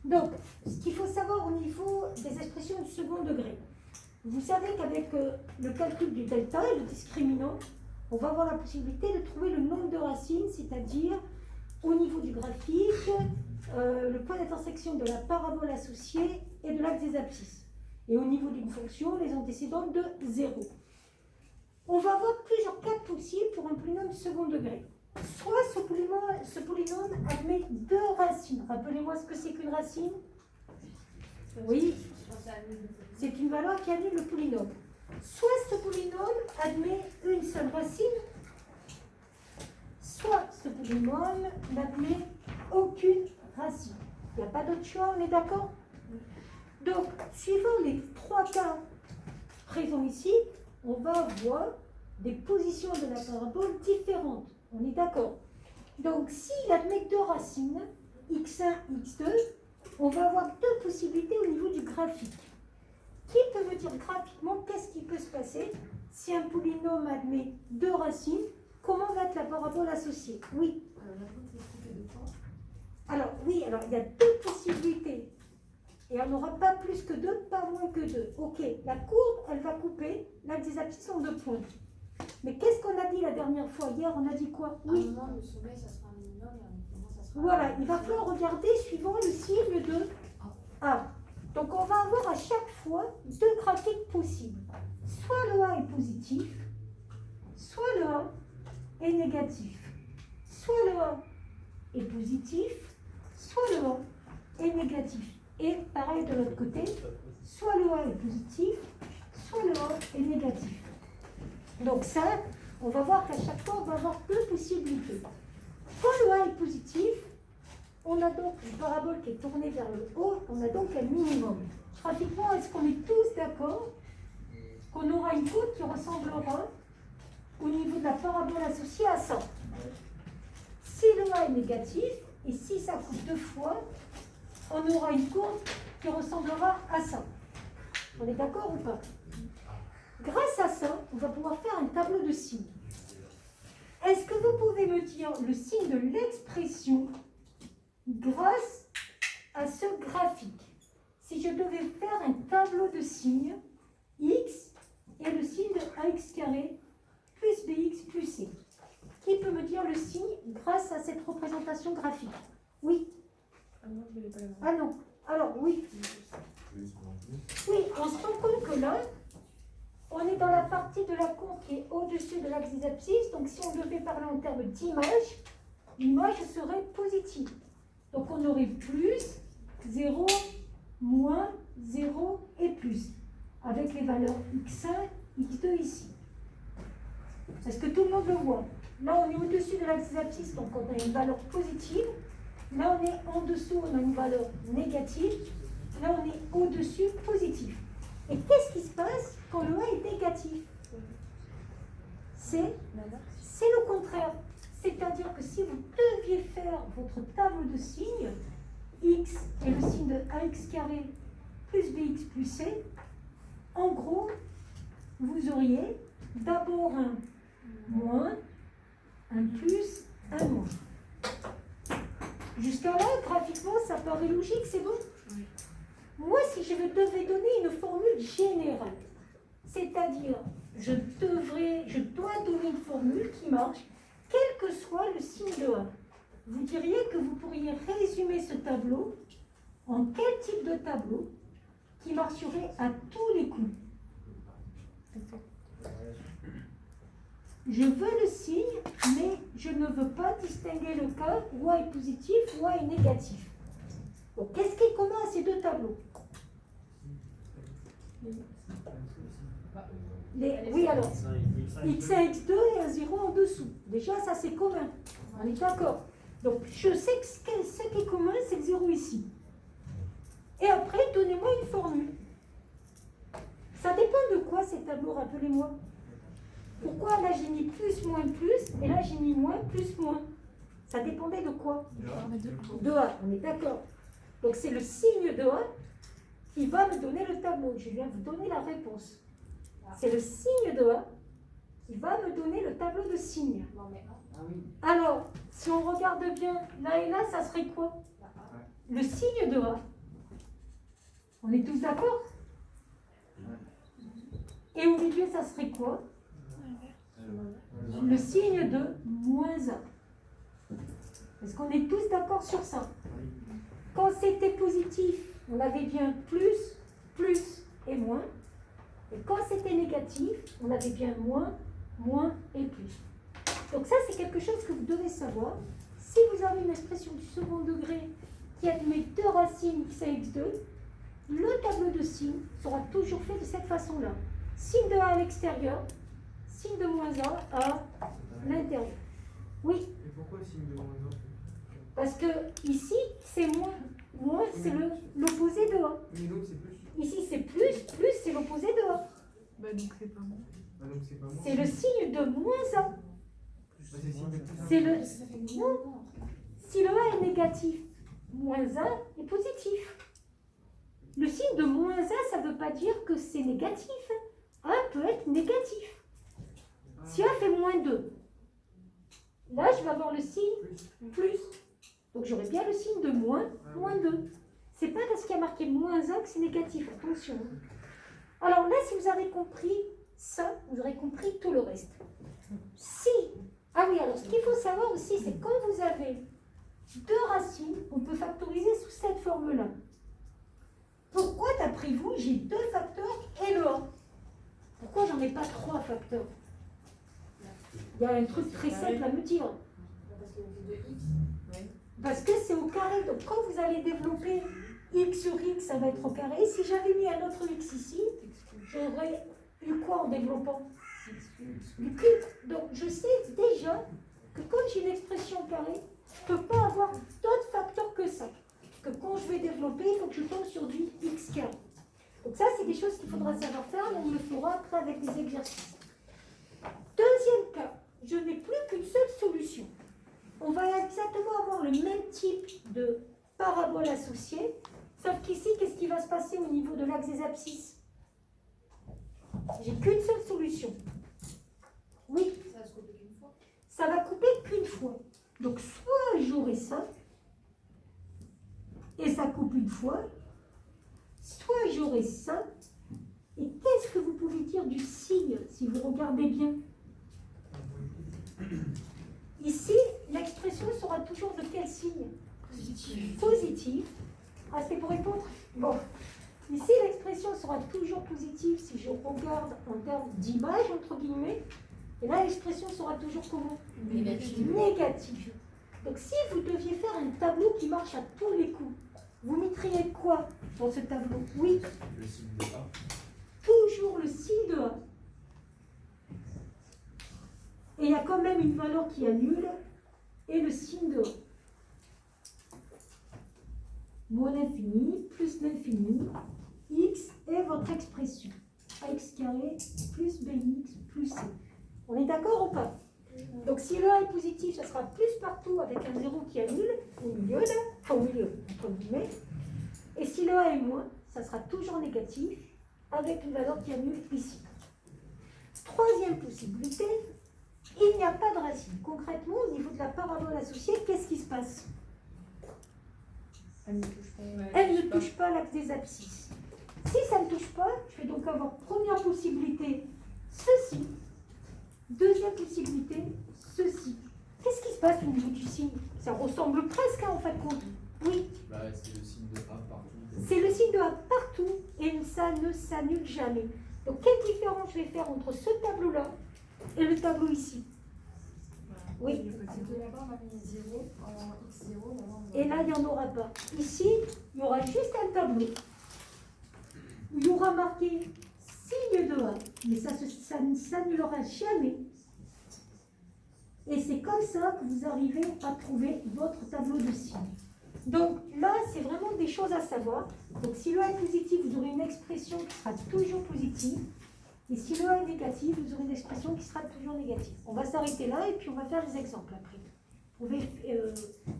Donc, ce qu'il faut savoir au niveau des expressions du second degré, vous savez qu'avec le calcul du delta et le discriminant, on va avoir la possibilité de trouver le nombre de racines, c'est-à-dire au niveau du graphique, le point d'intersection de la parabole associée et de l'axe des abscisses. Et au niveau d'une fonction, les antécédents de 0. On va avoir plusieurs cas possibles pour un polynôme second degré. Soit ce polynôme admet 2 racines. Rappelez-moi ce que c'est qu'une racine. Oui, c'est une valeur qui annule le polynôme. Soit ce polynôme admet une seule racine, soit ce polynôme n'admet aucune racine. Il n'y a pas d'autre choix, on est d'accord? Donc, suivant les 3 cas présents ici, on va avoir des positions de la parabole différentes. On est d'accord? Donc, s'il admet 2 racines, x1, x2, on va avoir 2 possibilités au niveau du graphique. Qui peut me dire graphiquement qu'est-ce qui peut se passer si un polynôme admet 2 racines? Comment va être la parabole associée? Oui. Alors, oui, alors il y a 2 possibilités. Et on n'aura pas plus que 2, pas moins que 2. Ok, la courbe, elle va couper. L'axe des abscisses en 2 points. Mais qu'est-ce qu'on a dit la dernière fois? Hier, on a dit quoi? Oui. À un moment, le sommet, ça sera un minimum et à un moment, ça sera Voilà, il va falloir regarder suivant le signe de A. Donc, on va avoir à chaque fois 2 graphiques possibles. Soit le A est positif, soit le A est négatif. Soit le A est positif, soit le A est négatif. Et pareil de l'autre côté, soit le A est positif, soit le A est négatif. Donc ça, on va voir qu'à chaque fois, on va avoir 2 possibilités. Quand le A est positif, on a donc une parabole qui est tournée vers le haut, on a donc un minimum. Graphiquement, est-ce qu'on est tous d'accord qu'on aura une courbe qui ressemblera au niveau de la parabole associée à 100? Si le A est négatif, et si ça coupe 2 fois, on aura une courbe qui ressemblera à ça. On est d'accord ou pas? Grâce à ça, on va pouvoir faire un tableau de signes. Est-ce que vous pouvez me dire le signe de l'expression grâce à ce graphique? Si je devais faire un tableau de signes, x et le signe de ax carré plus bx plus c. Qui peut me dire le signe grâce à cette représentation graphique? Oui. Ah non. Alors oui. Oui, on se rend compte que là, on est dans la partie de la courbe qui est au-dessus de l'axe des abscisses. Donc si on devait parler en termes d'image, l'image serait positive. Donc on aurait plus, 0, moins, 0 et plus. Avec les valeurs x1, x2 ici. Est-ce que tout le monde le voit? Là on est au-dessus de l'axe des abscisses, donc on a une valeur positive. Là on est en dessous, on a une valeur négative. Là on est au-dessus, positif. Et qu'est-ce qui se passe quand le A est négatif? C'est le contraire. C'est-à-dire que si vous deviez faire votre tableau de signes, x est le signe de ax carré plus bx plus c, en gros, vous auriez d'abord un moins, un plus, un moins. Jusqu'à là, graphiquement, ça paraît logique, c'est bon? Oui. Moi, si je devais donner une formule générale, c'est-à-dire, je dois donner une formule qui marche, quel que soit le signe de A. Vous diriez que vous pourriez résumer ce tableau en quel type de tableau qui marcherait à tous les coups? Je veux le signe, mais je ne veux pas distinguer le cas où A est positif ou A est négatif. Donc, qu'est-ce qui est commun à ces 2 tableaux? Oui, alors, x1, x2 et un 0 en dessous. Déjà, ça c'est commun. On est d'accord. Donc, je sais que ce qui est commun, c'est le 0 ici. Et après, donnez-moi une formule. Ça dépend de quoi ces tableaux, rappelez-moi. Pourquoi là j'ai mis plus, moins, plus, et là j'ai mis moins, plus, moins? Ça dépendait de quoi? De A, on est d'accord. Donc, c'est le signe de A qui va me donner le tableau. Je viens vous donner la réponse. C'est le signe de A qui va me donner le tableau de signes. Alors, si on regarde bien, là et là, ça serait quoi? le signe de A. On est tous d'accord? Et au milieu, ça serait quoi? Le signe de moins 1. Est-ce qu'on est tous d'accord sur ça? Quand c'était positif, on avait bien plus, plus et moins. Et quand c'était négatif, on avait bien moins, moins et plus. Donc ça, c'est quelque chose que vous devez savoir. Si vous avez une expression du second degré qui admet 2 racines x à x2, le tableau de signes sera toujours fait de cette façon-là. Signe de A à l'extérieur, signe de moins 1 à l'intérieur. Oui, Et pourquoi signe de moins 1? parce que ici, c'est moins. Moins, c'est l'opposé de A. Mais l'autre c'est plus. Ici, c'est plus, plus, c'est l'opposé de A. Bah donc c'est pas bon. Ah donc c'est pas moins. C'est le signe de moins 1. Bah, c'est signe de plus. C'est le... Ça fait Non. moins. Si le A est négatif, moins 1 est positif. Le signe de moins 1, ça ne veut pas dire que c'est négatif. 1 peut être négatif. Si 1 fait moins 2, là, je vais avoir le signe plus. Donc, j'aurai bien le signe de moins, moins 2. C'est pas parce qu'il y a marqué moins 1 que c'est négatif. Attention. Alors là, si vous avez compris ça, vous aurez compris tout le reste. Si... Ah oui, alors ce qu'il faut savoir aussi, c'est quand vous avez 2 racines, on peut factoriser sous cette forme-là. Pourquoi, d'après vous, j'ai 2 facteurs et le 1? Pourquoi j'en ai pas 3 facteurs? Il y a un truc très simple à me dire. Parce qu'il y avait 2x. Parce que c'est au carré. Donc quand vous allez développer x sur x, ça va être au carré. Si j'avais mis un autre x ici, j'aurais eu quoi en développant? Du cube. Donc je sais déjà que quand j'ai une expression au carré, je ne peux pas avoir d'autres facteurs que ça. Que quand je vais développer, il faut que je tombe sur du x carré. Donc ça, c'est des choses qu'il faudra savoir faire, mais on le fera après avec des exercices. Deuxième cas, je n'ai plus qu'une seule solution. On va exactement avoir le même type de parabole associée, sauf qu'ici, qu'est-ce qui va se passer au niveau de l'axe des abscisses? J'ai qu'une seule solution. Oui, Ça va se couper qu'une fois. ça va couper qu'une fois. Donc soit j'aurai ça, et ça coupe une fois, soit j'aurai ça, et qu'est-ce que vous pouvez dire du signe, si vous regardez bien? Ici, l'expression sera toujours de quel signe? Positif. Positif. Ah, c'est pour répondre? Bon. Ici, l'expression sera toujours positive si je regarde en termes d'image, entre guillemets. Et là, l'expression sera toujours comment? Négative. Négative. Donc, si vous deviez faire un tableau qui marche à tous les coups, vous mettriez quoi dans ce tableau? Oui, Le signe de A. toujours le signe de A. Et il y a quand même une valeur qui annule, et le signe de A. Moins l'infini, plus l'infini, x est votre expression. Ax carré plus bx plus c. On est d'accord ou pas? Donc si le A est positif, ça sera plus partout avec un 0 qui annule, au milieu là, enfin au milieu, entre guillemets. Et si le A est moins, ça sera toujours négatif, avec une valeur qui annule ici. Troisième possibilité, il n'y a pas de racine. Concrètement, au niveau de la parabole associée, qu'est-ce qui se passe? Elle ne touche pas. Elle ne touche pas l'axe des abscisses. Si ça ne touche pas, je vais donc avoir première possibilité, ceci. Deuxième possibilité, ceci. Qu'est-ce qui se passe au niveau du signe? Ça ressemble presque à en fait compte. Oui, Bah, c'est le signe de A partout. c'est le signe de A partout et ça ne s'annule jamais. Donc quelle différence je vais faire entre ce tableau-là et le tableau ici? Oui. C'est que là-bas, on a mis 0 en x0. Maintenant, on va- Et là, il n'y en aura pas. Ici, il y aura juste un tableau où il y aura marqué signe de A, mais ça ne s'annulera jamais. Et c'est comme ça que vous arrivez à trouver votre tableau de signes. Donc là, c'est vraiment des choses à savoir. Donc si le A est positif, vous aurez une expression qui sera toujours positive. Et si le A est négatif, vous aurez une expression qui sera toujours négative. On va s'arrêter là et puis on va faire les exemples après. Vous pouvez